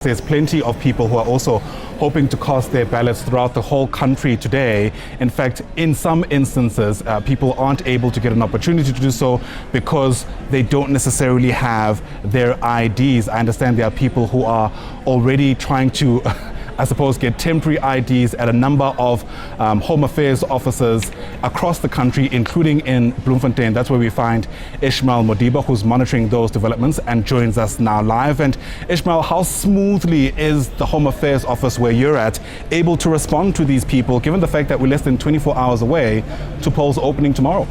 There's plenty of people who are also hoping to cast their ballots throughout the whole country today. In fact, in some instances, people aren't able to get an opportunity to do so because they don't necessarily have their IDs. I understand there are people who are already trying to I suppose, get temporary IDs at a number of Home Affairs offices across the country, including in Bloemfontein. That's where we find Ishmael Modiba, who's monitoring those developments and joins us now live. And Ishmael, how smoothly is the Home Affairs office where you're at able to respond to these people, given the fact that we're less than 24 hours away to polls opening tomorrow?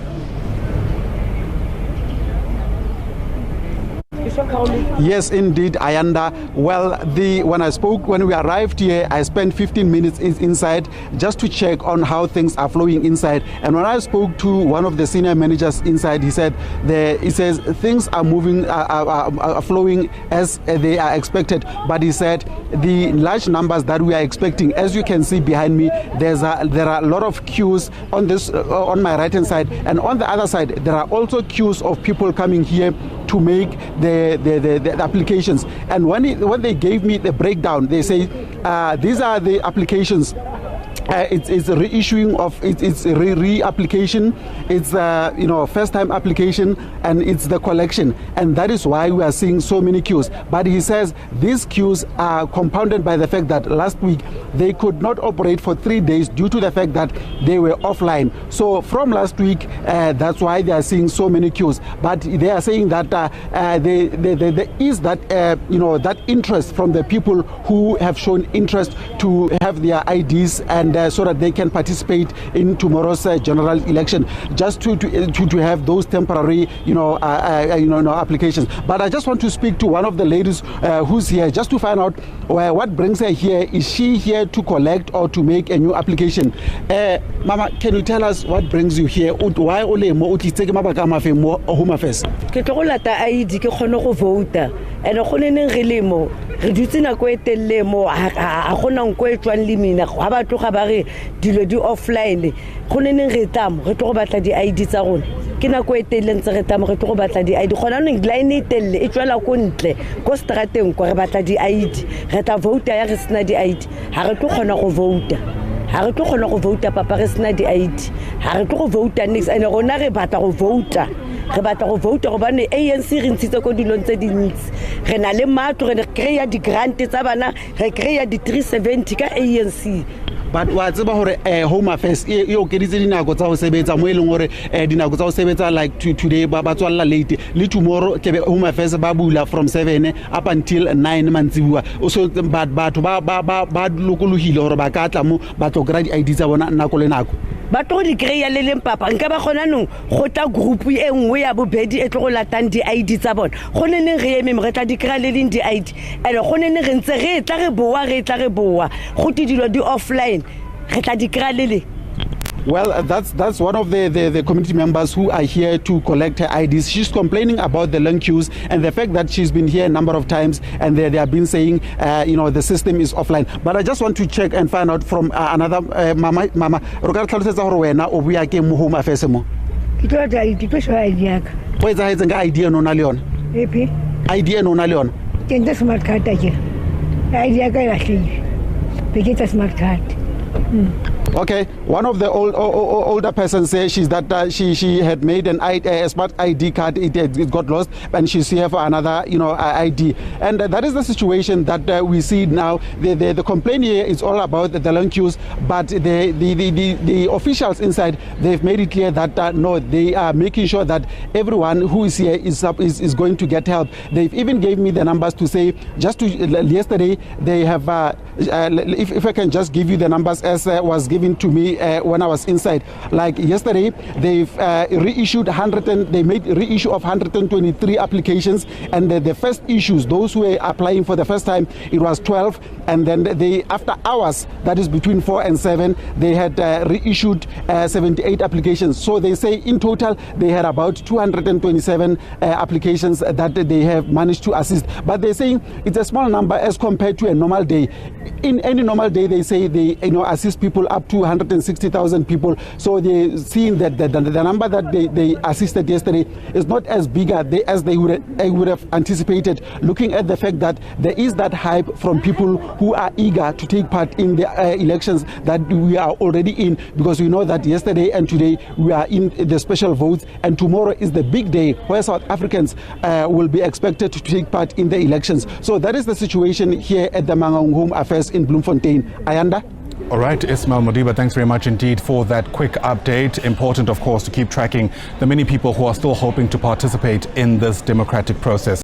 Yes, indeed, Ayanda. Well, when we arrived here, I spent 15 minutes inside just to check on how things are flowing inside. And when I spoke to one of the senior managers inside, he says things are moving, are flowing as they are expected. But he said the large numbers that we are expecting, as you can see behind me, there are a lot of queues on this on my right hand side, and on the other side there are also queues of people coming here to make the applications. And when they gave me the breakdown, they say these are the applications. It's a reissuing of it's a reapplication. It's first time application, and it's the collection, and that is why we are seeing so many queues. But he says these queues are compounded by the fact that last week they could not operate for 3 days due to the fact that they were offline. So from last week, that's why they are seeing so many queues. But they are saying that there is that that interest from the people who have shown interest to have their IDs and so that they can participate in tomorrow's general election, just to have those temporary applications. But I just want to speak to one of the ladies who's here just to find out what brings her here. Is she here to collect or to make a new application? Mama, can you tell us what brings you here? Why only mo Home Affairs? Ke tlo lata ID ke kgone go vouta and go neng re lemo re dutse na go etelle mo a gona nko e tswang le mina ga ba tloga ba re dilo di offline go neng re tamo re tlo go batla di ID tsa rona ke na go etelle ntse re tamo re tlo go batla di ID gona neng line e telle e tswela go ntle go strateng go re batla di ID re ta vouta ya re sena di ID ha re tlo kgona go vouta ha re tlo kgona go vouta papa re sena di ID ha re tlo go vouta next and rona re batla go vouta re batla go vouta go bane ANC re ntshitse go dilong tse dintsi re na le matlo re kreya di grant tsa bana re kreya di 370 ka ANC. But wa tseba hore Home Affairs e okeditse dinako tsa go sebetsa mo eleng hore dinako tsa go sebetsa like today ba tswalla late le tomorrow ke be Home Affairs ba bula from 7 up until 9 mantsibuwa. So batho ba lokolohile hore ba ka tla mo ba tlo gra di ID tsa bona nako le nako. Ba tlo di kreya le leng papa nka ba gona nong go tla group e nngwe ya bobedi e tlo go latang di ID tsa bona go neng re eme re tla di kreya le leng di ID ene go neng re ntse re tla re boa go tidilo di offline re tla di kreya le le. Well, that's one of the community members who are here to collect her IDs. She's complaining about the long queues and the fact that she's been here a number of times and they have been saying, the system is offline. But I just want to check and find out from another mama. Home Affairs mo. Idea no na leon. Idea no na leon. Tenda smart card aje. Idea ka rashi. Pekita smart card. Okay, one of the older persons says that she had made a smart ID card. It got lost, and she's here for another ID. And that is the situation that we see now. The complaint here is all about the long queues, but the officials inside, they've made it clear that no, they are making sure that everyone who is here is going to get help. They've even gave me the numbers to say yesterday they have if I can just give you the numbers as was given to me when I was inside. Like yesterday, they've reissued they made reissue of 123 applications, and the first issues, those who were applying for the first time, it was 12, and then after hours, that is between 4 and 7, they had reissued 78 applications. So they say in total they had about 227 applications that they have managed to assist. But they're saying it's a small number as compared to a normal day. in any normal day, they say they assist people up to 160,000 people. So they're seeing that the number that they assisted yesterday is not as big as they would have anticipated, looking at the fact that there is that hype from people who are eager to take part in the elections that we are already in, because we know that yesterday and today we are in the special votes, and tomorrow is the big day where South Africans will be expected to take part in the elections. So that is the situation here at the Bloemfontein Home Affairs in Bloemfontein. Ayanda? All right, Ishmael, Modiba, thanks very much indeed for that quick update. Important, of course, to keep tracking the many people who are still hoping to participate in this democratic process.